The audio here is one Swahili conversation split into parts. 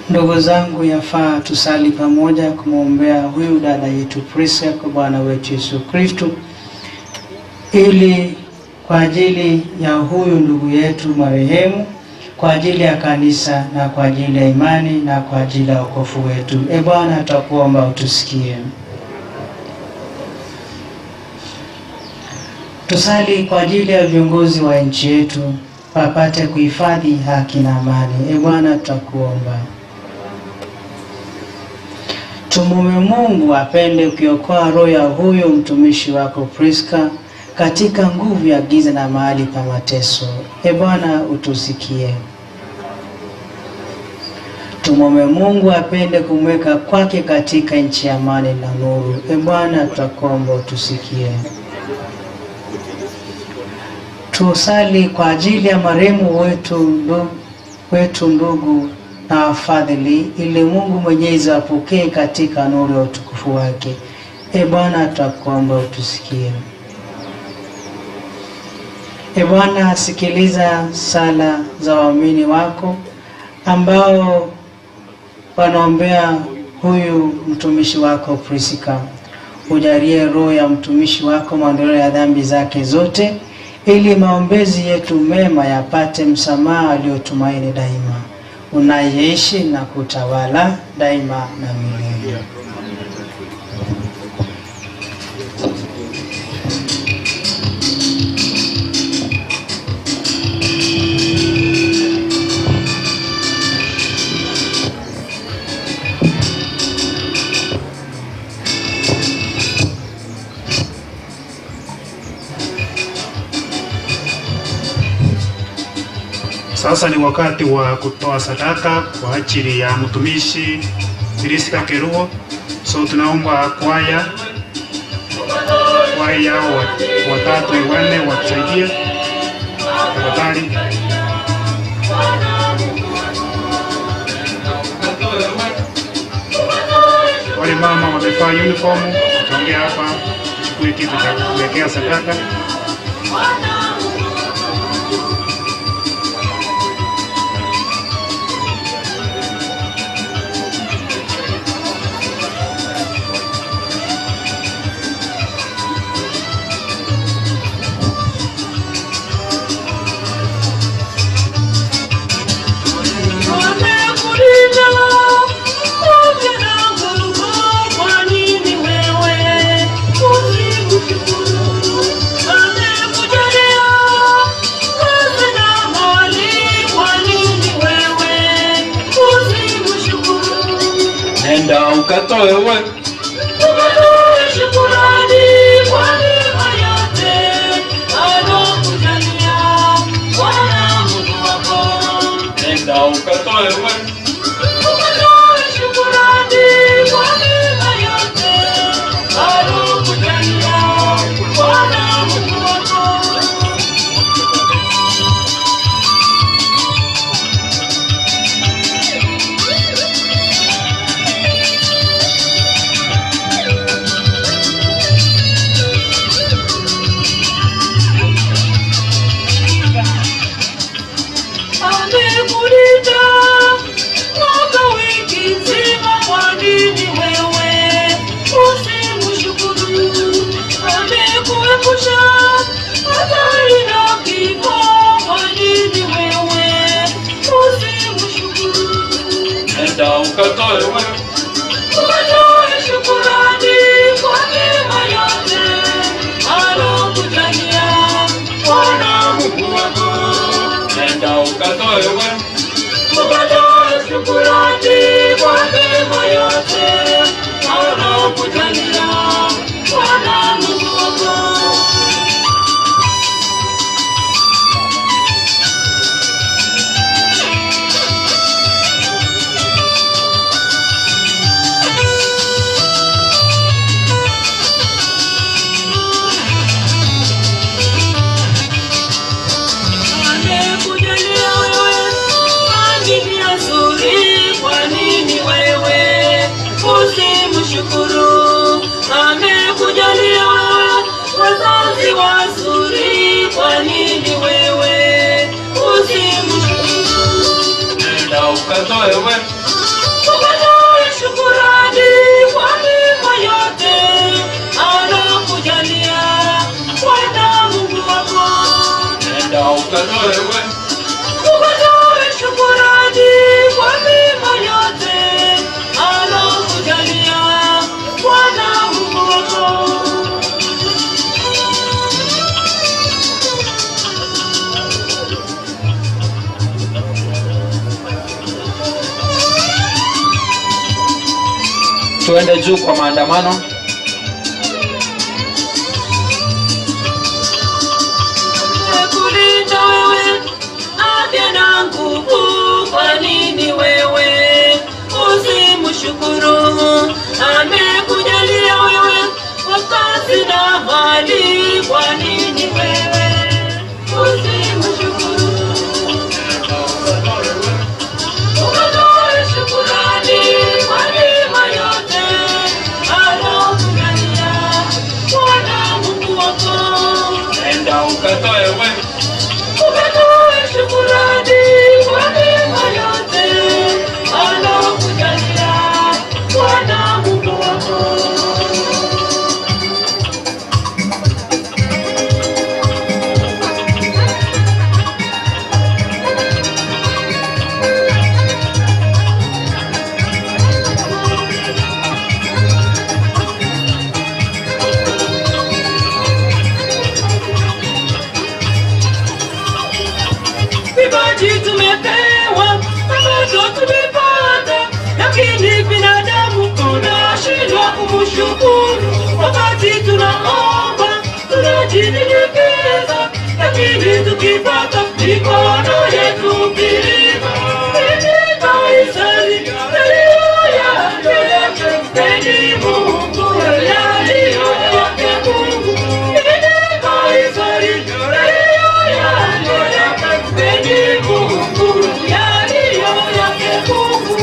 Ndugu zangu, yafaa tusali pamoja kumwombea huyu dada yetu Prisca kwa Bwana wetu Yesu Kristo, ili kwa ajili ya huyu ndugu yetu marehemu, kwa ajili ya kanisa na kwa ajili ya imani na kwa ajili ya wokovu wetu. Bwana, tutakuomba utusikie. Tusali kwa ajili ya viongozi wa nchi yetu wapate kuhifadhi haki na amani. Bwana, tutakuomba. Tumuombe Mungu apende kuokoa roho ya huyo mtumishi wako Prisca katika nguvu ya giza na mahali pa mateso. Bwana, utusikie. Tumuombe Mungu apende kumweka kwake katika nchi ya amani na nuru. Bwana, tutakuomba utusikie. Tusali kwa ajili ya marehemu wetu ndugu na wafadhili, ili Mungu Mwenyezi apokee katika nuru ya utukufu wake. Bwana, tutakuomba utusikie. Bwana, sikiliza sala za waamini wako ambao wanaombea huyu mtumishi wako Prisca. Ujalie roho ya mtumishi wako maondoleo ya dhambi zake zote, ili maombezi yetu mema yapate msamaha aliotumaini daima, unayeishi na kutawala daima na milele. Sasa ni wakati wa kutoa sadaka kwa ajili ya mtumishi Prisca Keruo. So tunaomba kwaya watatu wanne watusaidia tafadhali. Wale mama wamevaa uniform, tutaongea hapa, chukue kitu cha kuwekea sadaka. Nenda ukatoe wewe shukrani kwa neema yote alokujalia Bwana Mungu wako. Nenda ukatoe wewe shukrani kwa neema yote alokujalia Bwana Mungu wako. ukatoe wewe. Ukatoe shukurani kwa mema yote alokujalia Bwana Mungu wako. Nenda ukatoe wewe. Ukatoe shukurani kwa mema yote alokujalia Bwana Mungu wako. Tuende juu kwa maandamano. Kulinda wewe afya na nguvu, kwa nini wewe usimshukuru? Amekujalia wewe wakazi na mali, kwa nini wewe usimshukuru? Ukatoe shukurani kwa mema yote alokujalia Bwana Mungu wako. Nenda ukatoe wewe. Ukatoe shukurani kwa mema yote alokujalia Bwana Mungu wako. Vipaji tumepewa, mapato tumepata, lakini binadamu tunashindwa kumshukuru. Wakati tunaomba tunajinyenyekeza, lakini tukipata mikono yetu pilika. Ni Kaisari yaliyo yake, ni Mungu yaliyo yake Mungu. Ni Kaisari yaliyo yake, ni Mungu yaliyo yake Mungu.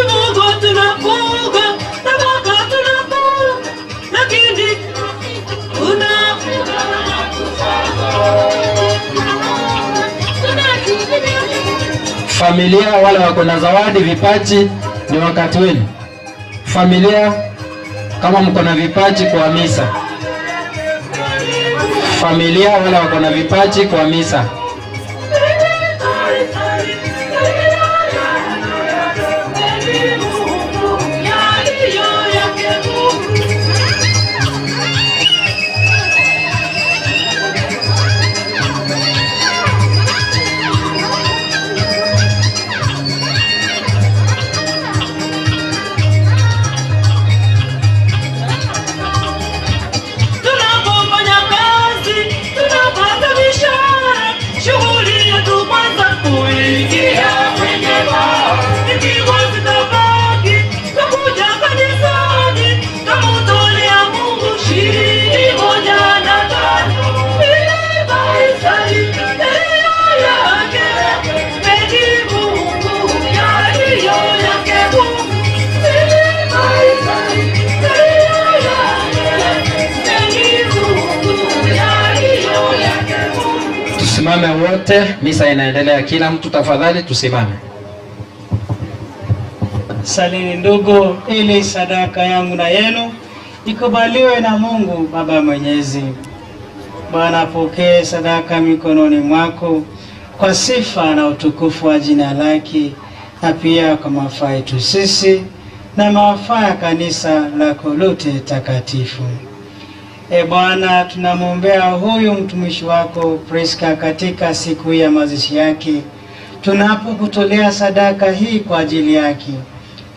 Mungu tunafunga na Baba tunafunga, lakini tunafunga na kusahau. Familia wale wako na zawadi vipaji, ni wakati wenu. Familia kama mko na vipaji kwa misa. Familia wale wako na vipaji kwa misa. Tunapofanya kazi tunapata mishahara, shughuli yetu kwanza kuingia kwenye baa. Ikiwa zitabaki tutakuja kanisani, tutamtolea Mungu shilingi 105. Ile Kaisari yaliyo yake, ni Mungu yaliyo yake Mungu. Ile Kaisari yaliyo yake, ni Mungu yaliyo yake Mungu. Tusimame wote, misa inaendelea. Kila mtu tafadhali tusimame. Salini ndugu, ili sadaka yangu na yenu ikubaliwe na Mungu Baba Mwenyezi. Bwana apokee sadaka mikononi mwako kwa sifa na utukufu wa jina lake, na pia kwa mafaa yetu sisi na mafaa ya kanisa lako lote takatifu. E Bwana, tunamwombea huyu mtumishi wako Priska katika siku ya mazishi yake, tunapokutolea sadaka hii kwa ajili yake.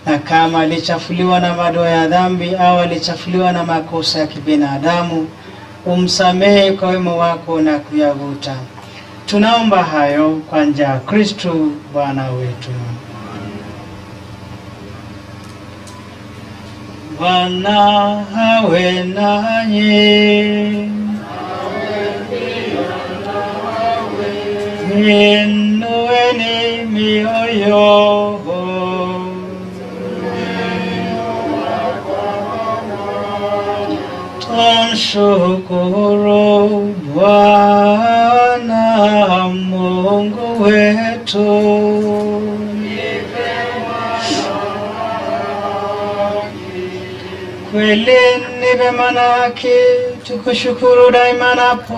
Na kama alichafuliwa na madoa ya dhambi au alichafuliwa na makosa ya kibinadamu, umsamehe kwa wema wako na kuyavuta. Tunaomba hayo kwa njia ya Kristo Bwana wetu. Bwana awe nanyi. Inueni mioyo. Tumshukuru Bwana Mungu wetu. Kweli ni vema naki tukushukuru daima napo